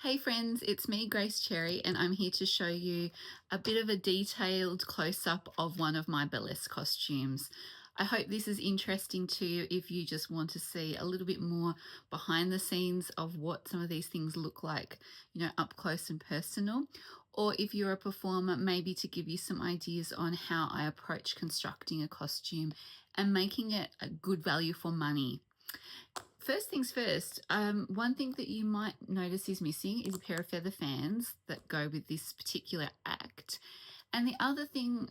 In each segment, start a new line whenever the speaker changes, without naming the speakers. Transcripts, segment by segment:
Hey friends, it's me, Grace Cherry, and I'm here to show you a bit of a detailed close-up of one of my burlesque costumes. I hope this is interesting to you if you just want to see a little bit more behind the scenes of what some of these things look like, up close and personal. Or if you're a performer, maybe to give you some ideas on how I approach constructing a costume and making it a good value for money. First things first, one thing that you might notice is missing is a pair of feather fans that go with this particular act. And the other thing,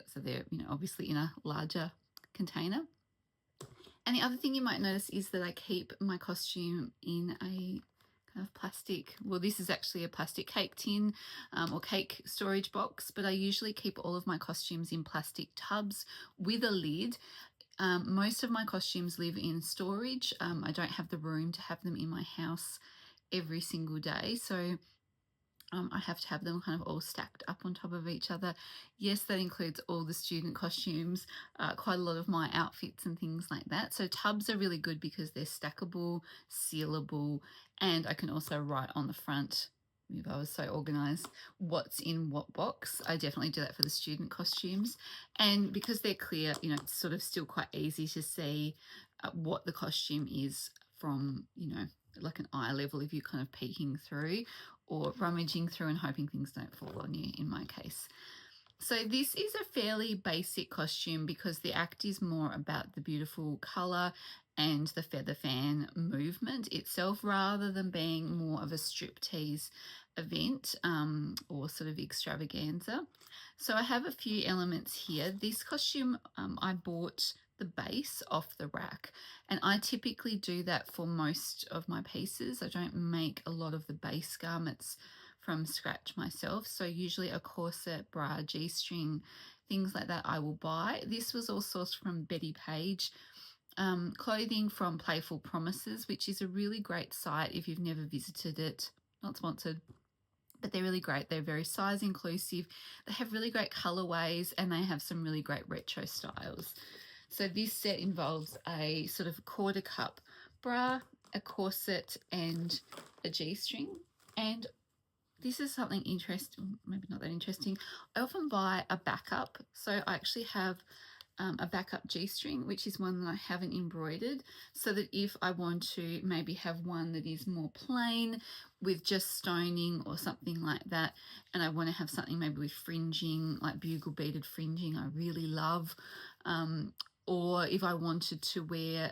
so they're obviously in a larger container. And the other thing you might notice is that I keep my costume in a kind of plastic, well, this is actually a plastic cake tin or cake storage box, but I usually keep all of my costumes in plastic tubs with a lid. Most of my costumes live in storage. I don't have the room to have them in my house every single day, so I have to have them kind of all stacked up on top of each other. Yes, that includes all the student costumes, quite a lot of my outfits and things like that. So tubs are really good because they're stackable, sealable, and I can also write on the front, if I was so organized, what's in what box. I definitely do that for the student costumes. And because they're clear, it's sort of still quite easy to see what the costume is from, like an eye level if you're kind of peeking through or rummaging through and hoping things don't fall on you in my case. So this is a fairly basic costume because the act is more about the beautiful colour and the feather fan movement itself rather than being more of a striptease event or sort of extravaganza. So I have a few elements here. This costume I bought the base off the rack, and I typically do that for most of my pieces. I don't make a lot of the base garments from scratch myself, so usually a corset, bra, G-string, things like that I will buy. This was all sourced from Betty Page clothing from Playful Promises, which is a really great site if you've never visited it. Not sponsored, but they're really great. They're very size inclusive. They have really great colorways and they have some really great retro styles. So this set involves a sort of quarter cup bra, a corset and a G-string. And this is something interesting, maybe not that interesting. I often buy a backup. So I actually have a backup G-string, which is one that I haven't embroidered, so that if I want to maybe have one that is more plain with just stoning or something like that, and I want to have something maybe with fringing, like bugle beaded fringing I really love, or if I wanted to wear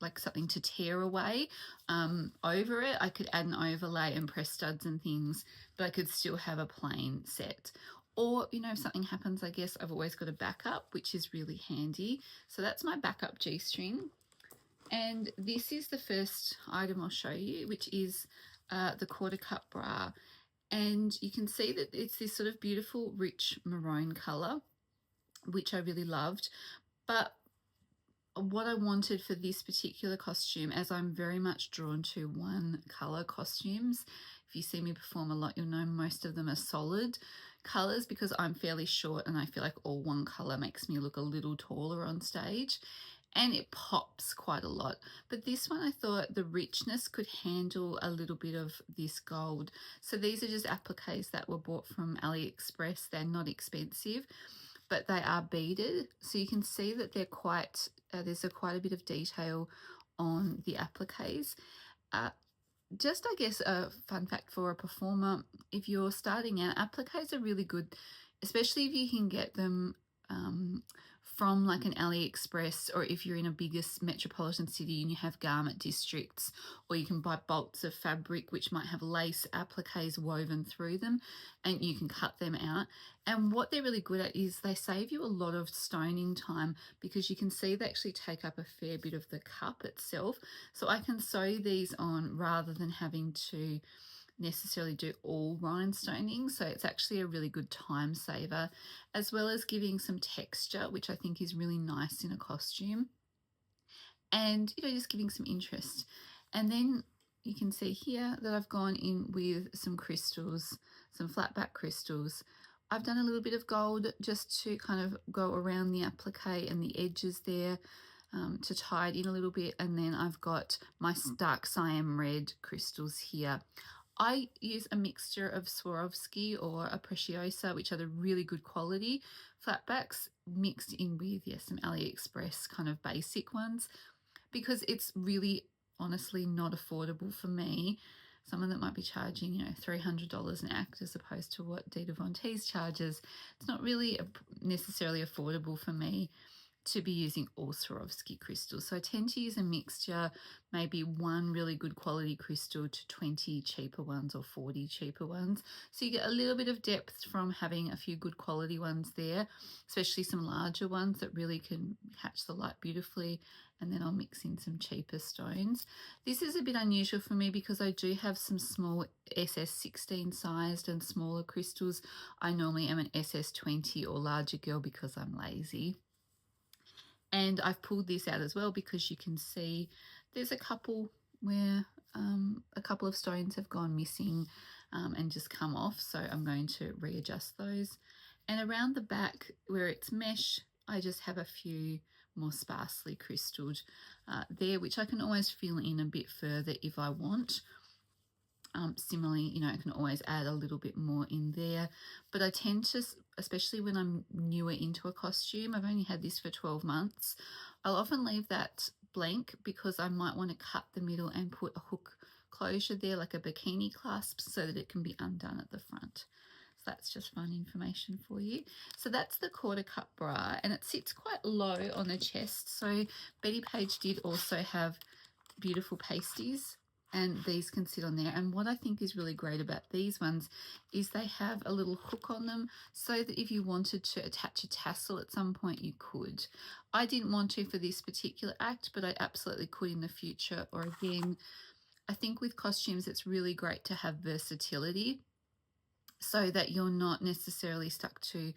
like something to tear away over it, I could add an overlay and press studs and things, but I could still have a plain set. Or, if something happens, I guess I've always got a backup, which is really handy. So that's my backup G-string. And this is the first item I'll show you, which is the quarter cup bra. And you can see that it's this sort of beautiful, rich maroon colour, which I really loved. But what I wanted for this particular costume, as I'm very much drawn to one colour costumes, if you see me perform a lot, you'll know most of them are solid colours because I'm fairly short and I feel like all one colour makes me look a little taller on stage and it pops quite a lot. But this one I thought the richness could handle a little bit of this gold. So these are just appliques that were bought from AliExpress. They're not expensive, but they are beaded. So you can see that they're quite, there's quite a bit of detail on the appliques. Just, I guess, a fun fact for a performer, if you're starting out, appliques are really good, especially if you can get them from like an AliExpress, or if you're in a bigger metropolitan city and you have garment districts, or you can buy bolts of fabric which might have lace appliques woven through them and you can cut them out. And what they're really good at is they save you a lot of stoning time because you can see they actually take up a fair bit of the cup itself. So I can sew these on rather than having to necessarily do all rhinestoning, so it's actually a really good time saver, as well as giving some texture, which I think is really nice in a costume, and just giving some interest. And then you can see here that I've gone in with some crystals, some flat back crystals. I've done a little bit of gold just to kind of go around the applique and the edges there, to tie it in a little bit, and then I've got my dark cyan red crystals here. I use a mixture of Swarovski or a Preciosa, which are the really good quality flatbacks, mixed in with, yes, some AliExpress kind of basic ones, because it's really honestly not affordable for me. Someone that might be charging, you know, $300 an act as opposed to what Dita Von Teese charges, it's not really necessarily affordable for me to be using all Swarovski crystals. So I tend to use a mixture, maybe one really good quality crystal to 20 cheaper ones or 40 cheaper ones. So you get a little bit of depth from having a few good quality ones there, especially some larger ones that really can catch the light beautifully. And then I'll mix in some cheaper stones. This is a bit unusual for me because I do have some small SS16 sized and smaller crystals. I normally am an SS20 or larger girl because I'm lazy. And I've pulled this out as well because you can see there's a couple where a couple of stones have gone missing and just come off. So I'm going to readjust those. And around the back where it's mesh, I just have a few more sparsely crystalled there, which I can always fill in a bit further if I want. Similarly, you know, I can always add a little bit more in there, but I tend to, especially when I'm newer into a costume, I've only had this for 12 months, I'll often leave that blank because I might want to cut the middle and put a hook closure there, like a bikini clasp, so that it can be undone at the front. So that's just fun information for you. So that's the quarter cut bra, and it sits quite low on the chest. So Betty Page did also have beautiful pasties, and these can sit on there. And what I think is really great about these ones is they have a little hook on them so that if you wanted to attach a tassel at some point, you could. I didn't want to for this particular act, but I absolutely could in the future. Or again, I think with costumes, it's really great to have versatility so that you're not necessarily stuck to,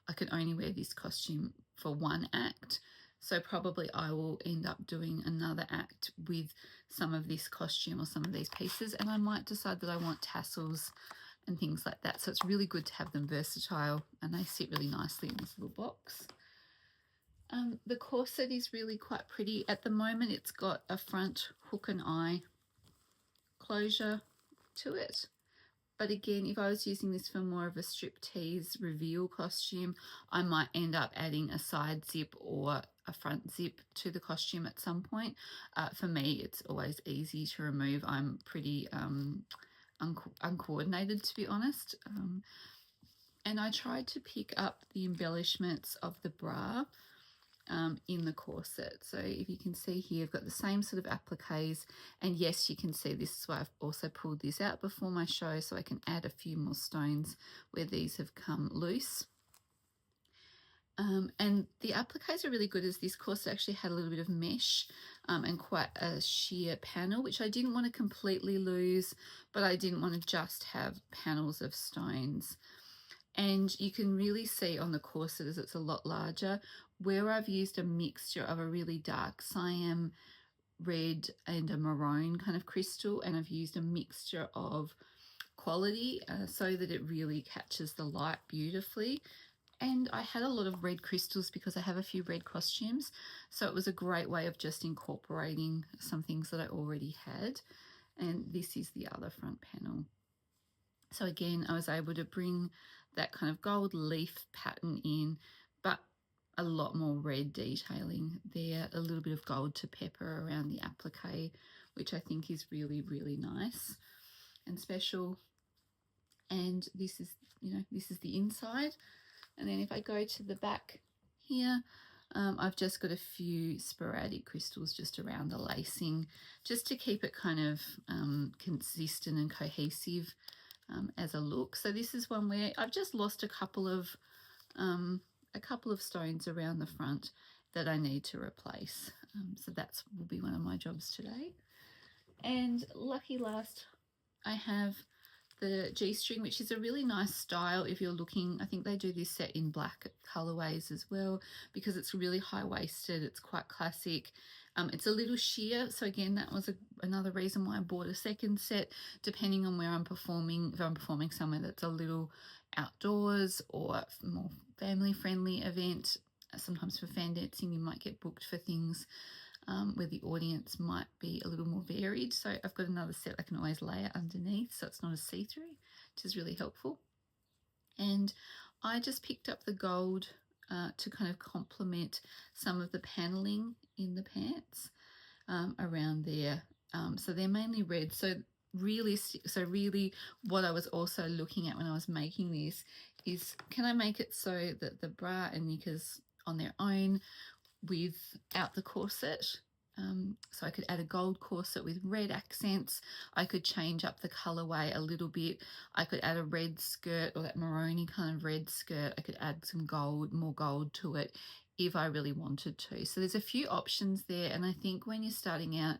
I can only wear this costume for one act. So probably I will end up doing another act with some of this costume or some of these pieces, and I might decide that I want tassels and things like that. So it's really good to have them versatile, and they sit really nicely in this little box. The corset is really quite pretty. At the moment, it's got a front hook and eye closure to it. But again, if I was using this for more of a striptease reveal costume, I might end up adding a side zip or a front zip to the costume at some point. For me, it's always easy to remove. I'm pretty uncoordinated, to be honest. And I tried to pick up the embellishments of the bra in the corset. So if you can see here, I've got the same sort of appliques, and yes, you can see this is why I've also pulled this out before my show so I can add a few more stones where these have come loose. And the appliques are really good, as this corset actually had a little bit of mesh and quite a sheer panel, which I didn't want to completely lose, but I didn't want to just have panels of stones. And you can really see on the corset, as it's a lot larger, where I've used a mixture of a really dark cyan red and a maroon kind of crystal, and I've used a mixture of quality so that it really catches the light beautifully. And I had a lot of red crystals because I have a few red costumes, so it was a great way of just incorporating some things that I already had. And this is the other front panel. So again, I was able to bring that kind of gold leaf pattern in, but a lot more red detailing there, a little bit of gold to pepper around the applique, which I think is really, really nice and special. And this is, you know, this is the inside. And then if I go to the back here, I've just got a few sporadic crystals just around the lacing, just to keep it kind of consistent and cohesive as a look. So this is one where I've just lost a couple of stones around the front that I need to replace. So that's will be one of my jobs today. And lucky last, I have the G-string, which is a really nice style if you're looking. I think they do this set in black colorways as well, because it's really high-waisted. It's quite classic. It's a little sheer, so again, that was another reason why I bought a second set, depending on where I'm performing. If I'm performing somewhere that's a little outdoors or more family-friendly event, sometimes for fan dancing you might get booked for things where the audience might be a little more varied. So I've got another set I can always layer underneath so it's not a see-through, which is really helpful. And I just picked up the gold to kind of complement some of the paneling in the pants around there. So they're mainly red. So really what I was also looking at when I was making this is, can I make it so that the bra and knickers on their own without the corset? So I could add a gold corset with red accents. I could change up the colorway a little bit. I could add a red skirt, or that maroony kind of red skirt. I could add some gold, more gold to it if I really wanted to. So there's a few options there, and I think when you're starting out,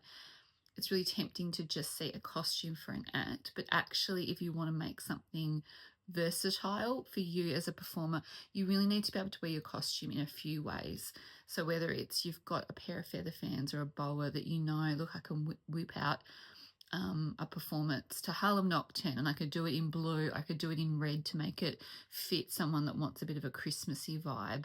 it's really tempting to just see a costume for an act, but actually if you want to make something versatile for you as a performer, you really need to be able to wear your costume in a few ways. So whether it's you've got a pair of feather fans or a boa that you know, look, I can whip out a performance to Harlem Nocturne, and I could do it in blue, I could do it in red to make it fit someone that wants a bit of a Christmassy vibe.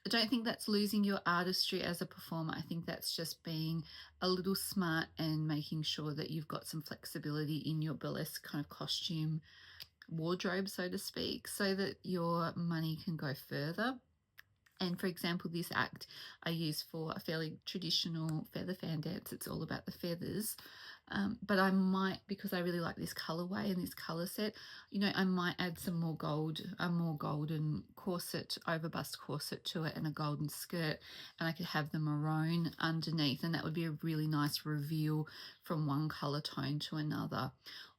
I don't think that's losing your artistry as a performer. I think that's just being a little smart and making sure that you've got some flexibility in your burlesque kind of costume wardrobe, so to speak, so that your money can go further. And for example, this act I use for a fairly traditional feather fan dance. It's all about the feathers. But I might, because I really like this colorway and this color set, you know, I might add some more gold, a more golden corset, overbust corset to it, and a golden skirt, and I could have the maroon underneath, and that would be a really nice reveal from one color tone to another.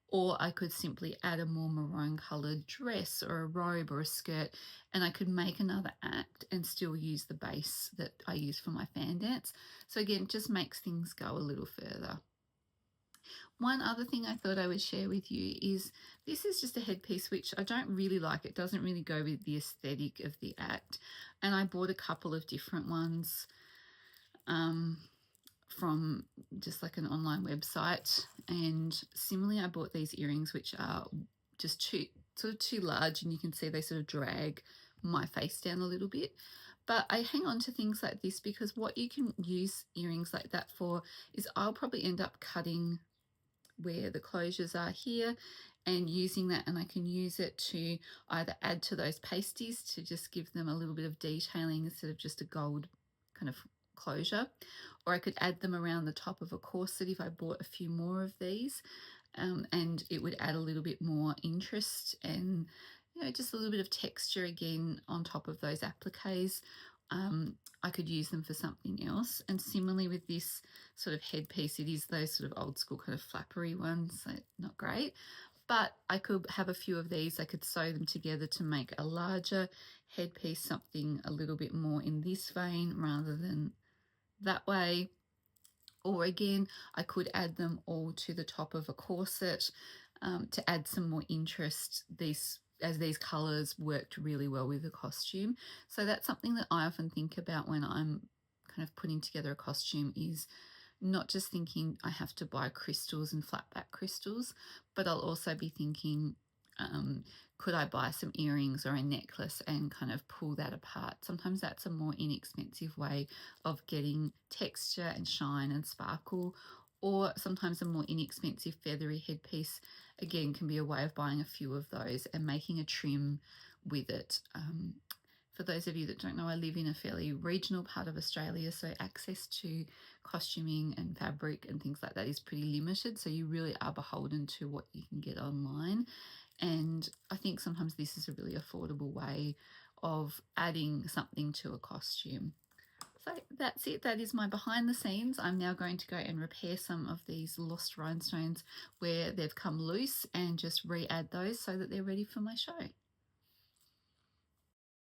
Or I could simply add a more maroon coloured dress or a robe or a skirt, and I could make another act and still use the base that I use for my fan dance. So again, it just makes things go a little further. One other thing I thought I would share with you is this is just a headpiece which I don't really like. It doesn't really go with the aesthetic of the act, and I bought a couple of different ones from just like an online website. And similarly, I bought these earrings which are just too large, and you can see they sort of drag my face down a little bit. But I hang on to things like this because what you can use earrings like that for is I'll probably end up cutting where the closures are here and using that, and I can use it to either add to those pasties to just give them a little bit of detailing instead of just a gold kind of closure, or I could add them around the top of a corset if I bought a few more of these, and it would add a little bit more interest and, you know, just a little bit of texture again on top of those appliques. I could use them for something else. And similarly with this sort of headpiece, it is those sort of old school kind of flappery ones, so not great. But I could have a few of these. I could sew them together to make a larger headpiece, something a little bit more in this vein rather than that way. Or again, I could add them all to the top of a corset to add some more interest. As these colours worked really well with the costume. So that's something that I often think about when I'm kind of putting together a costume, is not just thinking I have to buy crystals and flat back crystals, but I'll also be thinking, could I buy some earrings or a necklace and kind of pull that apart? Sometimes that's a more inexpensive way of getting texture and shine and sparkle, or sometimes a more inexpensive feathery headpiece, again, can be a way of buying a few of those and making a trim with it. For those of you that don't know, I live in a fairly regional part of Australia, so access to costuming and fabric and things like that is pretty limited, so you really are beholden to what you can get online. And I think sometimes this is a really affordable way of adding something to a costume. So that's it. That is my behind the scenes. I'm now going to go and repair some of these lost rhinestones where they've come loose and just re-add those so that they're ready for my show.